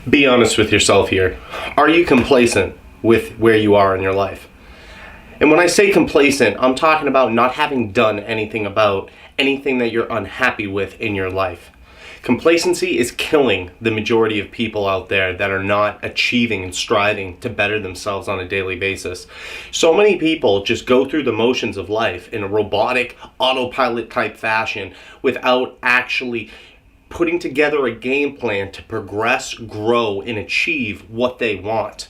Be honest with yourself here. Are you complacent with where you are in your life? And when I say complacent, I'm talking about not having done anything about anything that you're unhappy with in your life. Complacency is killing the majority of people out there that are not achieving and striving to better themselves on a daily basis. So many people just go through the motions of life in a robotic, autopilot type fashion without actually putting together a game plan to progress, grow, and achieve what they want.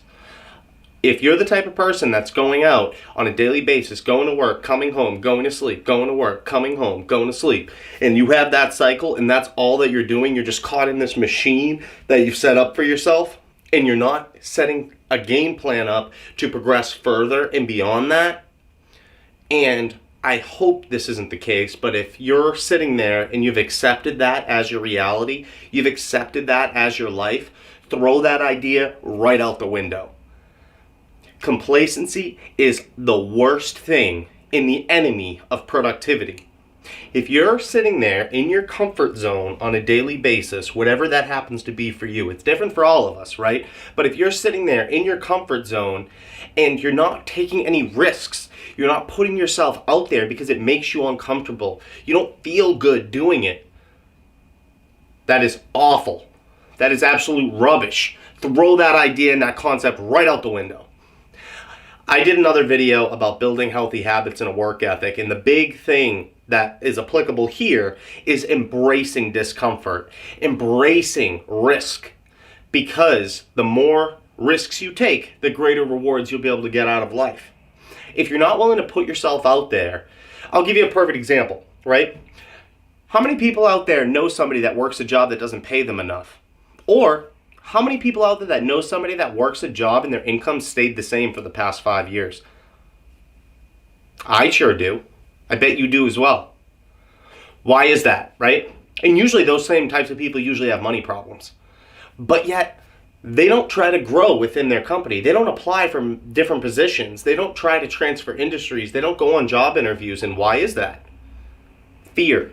If you're the type of person that's going out on a daily basis, going to work, coming home, going to sleep, going to work, coming home, going to sleep, and you have that cycle and that's all that you're doing, you're just caught in this machine that you've set up for yourself, and you're not setting a game plan up to progress further and beyond that, and I hope this isn't the case, but if you're sitting there and you've accepted that as your reality, you've accepted that as your life, throw that idea right out the window. Complacency is the worst thing and the enemy of productivity. If you're sitting there in your comfort zone on a daily basis, whatever that happens to be for you, it's different for all of us, right? But if you're sitting there in your comfort zone and you're not taking any risks, you're not putting yourself out there because it makes you uncomfortable, you don't feel good doing it, that is awful. That is absolute rubbish. Throw that idea and that concept right out the window. I did another video about building healthy habits and a work ethic, and the big thing that is applicable here is embracing discomfort, embracing risk, because the more risks you take, the greater rewards you'll be able to get out of life. If you're not willing to put yourself out there, I'll give you a perfect example, right? How many people out there know somebody that works a job that doesn't pay them enough? Or how many people out there that know somebody that works a job and their income stayed the same for the past 5 years? I sure do. I bet you do as well. Why is that, right? And usually those same types of people usually have money problems. But yet, they don't try to grow within their company. They don't apply for different positions. They don't try to transfer industries. They don't go on job interviews. And why is that? Fear.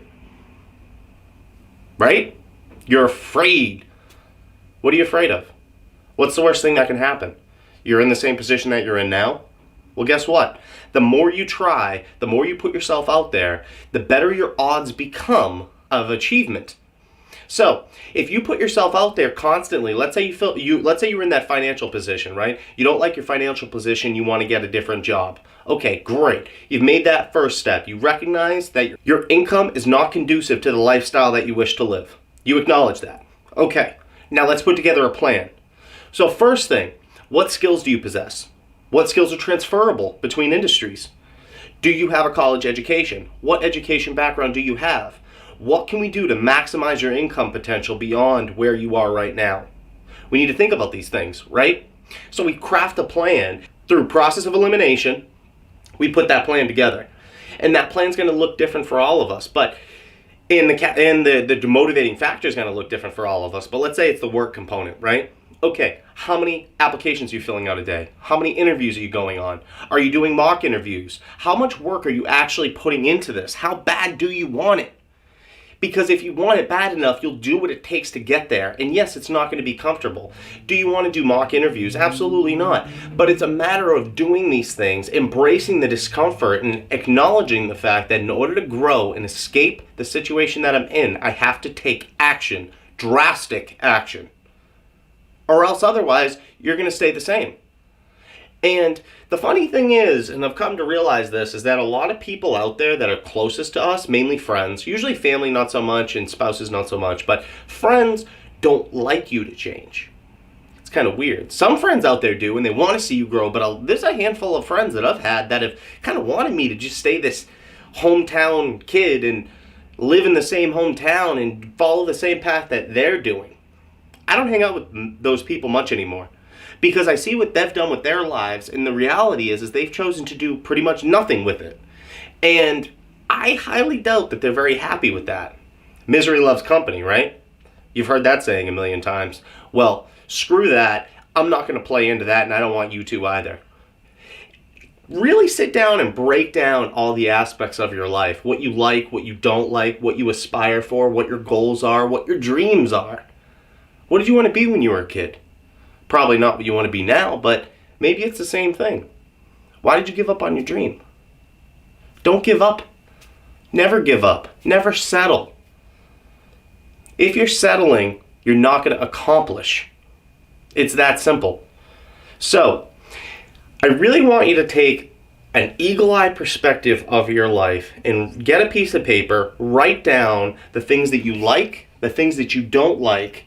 Right? You're afraid. What are you afraid of? What's the worst thing that can happen? You're in the same position that you're in now? Well, guess what? The more you try, the more you put yourself out there, the better your odds become of achievement. So, if you put yourself out there constantly, let's say you're in that financial position, right? You don't like your financial position, you want to get a different job. Okay, great. You've made that first step. You recognize that your income is not conducive to the lifestyle that you wish to live. You acknowledge that. Okay. Now let's put together a plan. So first thing, what skills do you possess? What skills are transferable between industries? Do you have a college education? What education background do you have? What can we do to maximize your income potential beyond where you are right now? We need to think about these things, right? So we craft a plan through process of elimination. We put that plan together. And that plan's going to look different for all of us, but the motivating factor is going to look different for all of us. But let's say it's the work component, right? Okay, how many applications are you filling out a day? How many interviews are you going on? Are you doing mock interviews? How much work are you actually putting into this? How bad do you want it? Because if you want it bad enough, you'll do what it takes to get there. And yes, it's not going to be comfortable. Do you want to do mock interviews? Absolutely not. But it's a matter of doing these things, embracing the discomfort, and acknowledging the fact that in order to grow and escape the situation that I'm in, I have to take action, drastic action. Or else otherwise, you're going to stay the same. And the funny thing is, and I've come to realize this, is that a lot of people out there that are closest to us, mainly friends, usually family not so much and spouses not so much, but friends don't like you to change. It's kind of weird. Some friends out there do, and they want to see you grow, but there's a handful of friends that I've had that have kind of wanted me to just stay this hometown kid and live in the same hometown and follow the same path that they're doing. I don't hang out with those people much anymore, because I see what they've done with their lives, and the reality is they've chosen to do pretty much nothing with it. And I highly doubt that they're very happy with that. Misery loves company, right? You've heard that saying a million times. Well, screw that. I'm not going to play into that, and I don't want you to either. Really sit down and break down all the aspects of your life. What you like, what you don't like, what you aspire for, what your goals are, what your dreams are. What did you want to be when you were a kid? Probably not what you want to be now, but maybe it's the same thing. Why did you give up on your dream? Don't give up. Never give up. Never settle. If you're settling, you're not going to accomplish. It's that simple. So, I really want you to take an eagle-eye perspective of your life and get a piece of paper, write down the things that you like, the things that you don't like,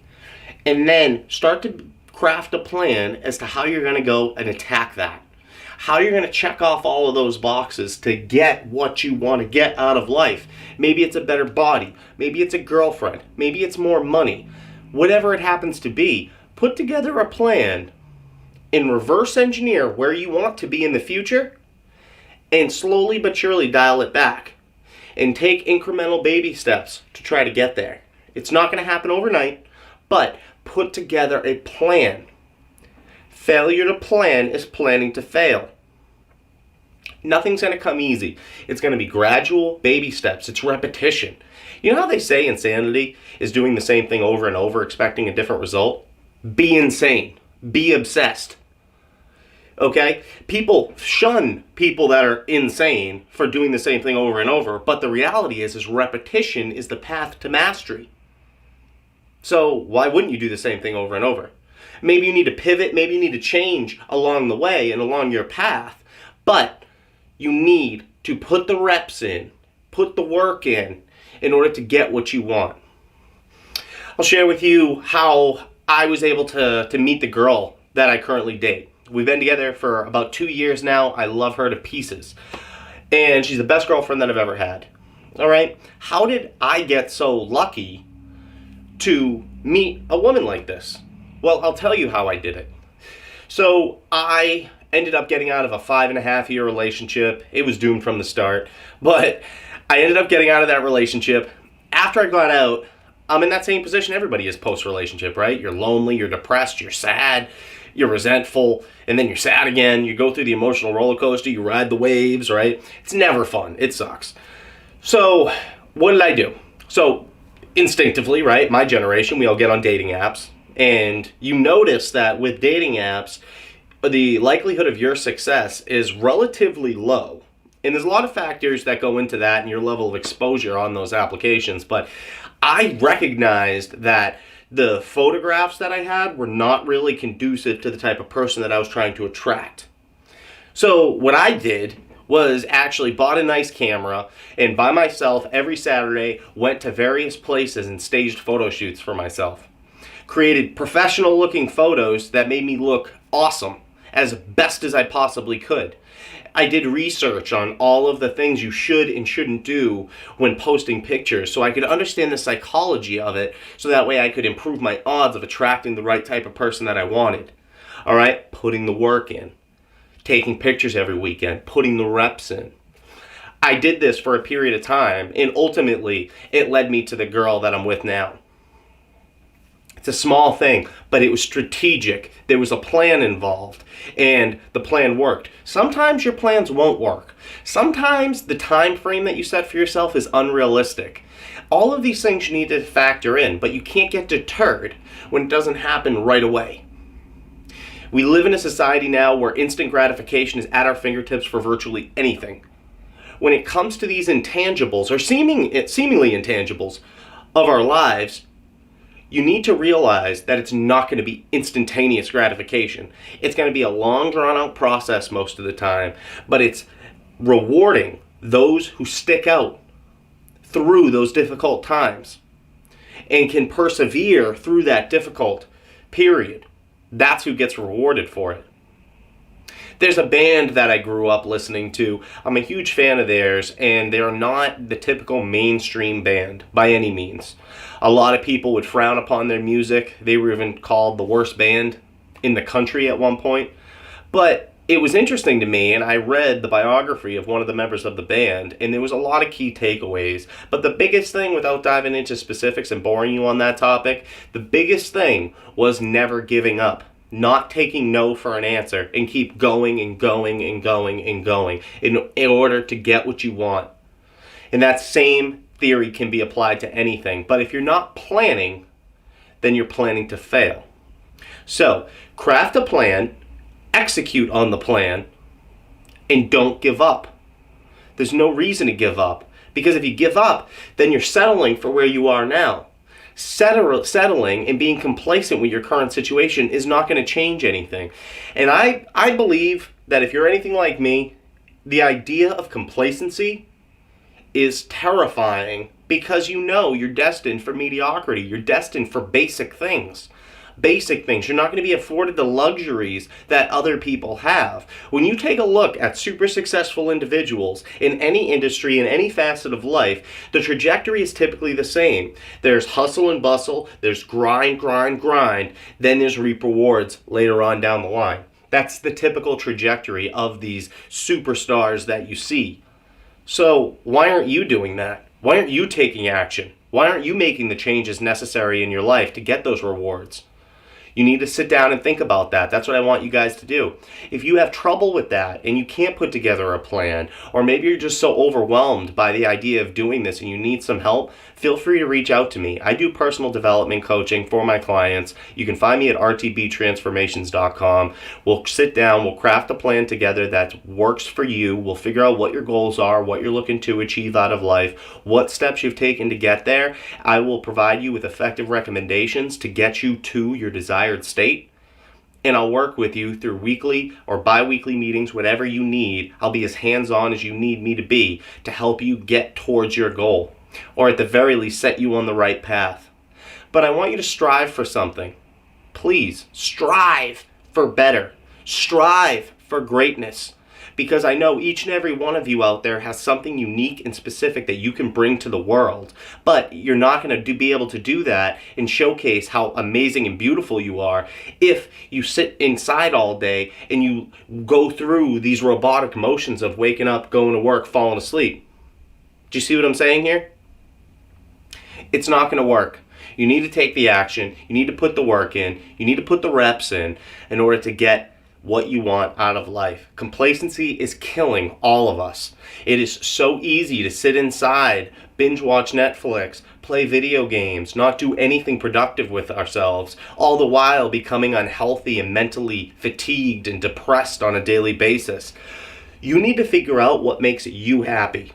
and then start to craft a plan as to how you're going to go and attack that. How you're going to check off all of those boxes to get what you want to get out of life. Maybe it's a better body. Maybe it's a girlfriend. Maybe it's more money. Whatever it happens to be, put together a plan and reverse engineer where you want to be in the future and slowly but surely dial it back and take incremental baby steps to try to get there. It's not going to happen overnight, but put together a plan. Failure to plan is planning to fail. Nothing's going to come easy. It's going to be gradual baby steps. It's repetition. You know how they say insanity is doing the same thing over and over, expecting a different result? Be insane. Be obsessed. Okay? People shun people that are insane for doing the same thing over and over, but the reality is repetition is the path to mastery. So why wouldn't you do the same thing over and over? Maybe you need to pivot, maybe you need to change along the way and along your path, but you need to put the reps in, put the work in order to get what you want. I'll share with you how I was able to meet the girl that I currently date. We've been together for about 2 years now. I love her to pieces. And she's the best girlfriend that I've ever had. All right? How did I get so lucky to meet a woman like this? Well, I'll tell you how I did it. So I ended up getting out of a 5.5-year relationship. It was doomed from the start. But I ended up getting out of that relationship. After I got out, I'm in that same position everybody is post-relationship, right? You're lonely, you're depressed, you're sad, you're resentful, and then you're sad again. You go through the emotional roller coaster, you ride the waves, right? It's never fun. It sucks. So what did I do? So instinctively, right, my generation, we all get on dating apps. And you notice that with dating apps, the likelihood of your success is relatively low. And there's a lot of factors that go into that and your level of exposure on those applications. But I recognized that the photographs that I had were not really conducive to the type of person that I was trying to attract. So what I did was actually bought a nice camera and by myself every Saturday went to various places and staged photo shoots for myself. Created professional looking photos that made me look awesome as best as I possibly could. I did research on all of the things you should and shouldn't do when posting pictures so I could understand the psychology of it so that way I could improve my odds of attracting the right type of person that I wanted. All right, putting the work in, taking pictures every weekend, putting the reps in. I did this for a period of time and ultimately it led me to the girl that I'm with now. It's a small thing, but it was strategic. There was a plan involved, and the plan worked. Sometimes your plans won't work. Sometimes the time frame that you set for yourself is unrealistic. All of these things you need to factor in, but you can't get deterred when it doesn't happen right away. We live in a society now where instant gratification is at our fingertips for virtually anything. When it comes to these intangibles, or seemingly intangibles, of our lives, you need to realize that it's not going to be instantaneous gratification. It's going to be a long, drawn-out process most of the time, but it's rewarding those who stick out through those difficult times and can persevere through that difficult period. That's who gets rewarded for it. There's a band that I grew up listening to. I'm a huge fan of theirs, and they're not the typical mainstream band by any means. A lot of people would frown upon their music. They were even called the worst band in the country at one point. But it was interesting to me, and I read the biography of one of the members of the band, and there was a lot of key takeaways. But the biggest thing, without diving into specifics and boring you on that topic, the biggest thing was never giving up. Not taking no for an answer and keep going and going and going and going in order to get what you want. And that same theory can be applied to anything. But if you're not planning, then you're planning to fail. So, craft a plan, execute on the plan, and don't give up. There's no reason to give up, because if you give up, then you're settling for where you are now. Settling and being complacent with your current situation is not going to change anything. And I believe that if you're anything like me, the idea of complacency is terrifying, because you know you're destined for mediocrity. You're destined for basic things. Basic things. You're not going to be afforded the luxuries that other people have. When you take a look at super successful individuals in any industry, in any facet of life, the trajectory is typically the same. There's hustle and bustle, there's grind, then there's reap rewards later on down the line. That's the typical trajectory of these superstars that you see. So why aren't you doing that? Why aren't you taking action? Why aren't you making the changes necessary in your life to get those rewards? You need to sit down and think about that. That's what I want you guys to do. If you have trouble with that and you can't put together a plan, or maybe you're just so overwhelmed by the idea of doing this and you need some help, feel free to reach out to me. I do personal development coaching for my clients. You can find me at rtbtransformations.com. We'll sit down, we'll craft a plan together that works for you. We'll figure out what your goals are, what you're looking to achieve out of life, what steps you've taken to get there. I will provide you with effective recommendations to get you to your desired state, and I'll work with you through weekly or bi-weekly meetings, whatever you need. I'll be as hands-on as you need me to be to help you get towards your goal, or at the very least set you on the right path. But I want you to strive for something. Please strive for better. Strive for greatness. Because I know each and every one of you out there has something unique and specific that you can bring to the world. But you're not going to be able to do that and showcase how amazing and beautiful you are if you sit inside all day and you go through these robotic motions of waking up, going to work, falling asleep. Do you see what I'm saying here? It's not going to work. You need to take the action. You need to put the work in. You need to put the reps in order to get what you want out of life. Complacency is killing all of us. It is so easy to sit inside, binge watch Netflix, play video games, not do anything productive with ourselves, all the while becoming unhealthy and mentally fatigued and depressed on a daily basis. You need to figure out what makes you happy.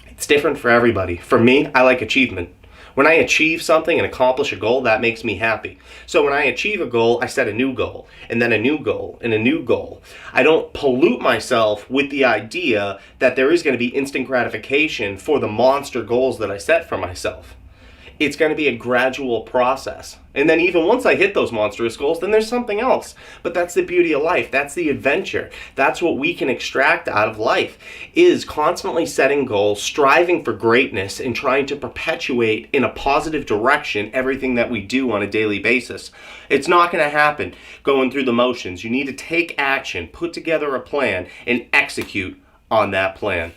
It's different for everybody. For me, I like achievement. When I achieve something and accomplish a goal, that makes me happy. So when I achieve a goal, I set a new goal, and then a new goal, and a new goal. I don't pollute myself with the idea that there is going to be instant gratification for the monster goals that I set for myself. It's going to be a gradual process. And then even once I hit those monstrous goals, then there's something else. But that's the beauty of life. That's the adventure. That's what we can extract out of life, is constantly setting goals, striving for greatness, and trying to perpetuate in a positive direction everything that we do on a daily basis. It's not going to happen going through the motions. You need to take action, put together a plan, and execute on that plan.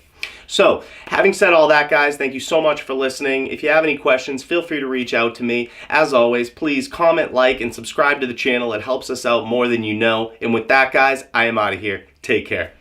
So, having said all that, guys, thank you so much for listening. If you have any questions, feel free to reach out to me. As always, please comment, like, and subscribe to the channel. It helps us out more than you know. And with that, guys, I am out of here. Take care.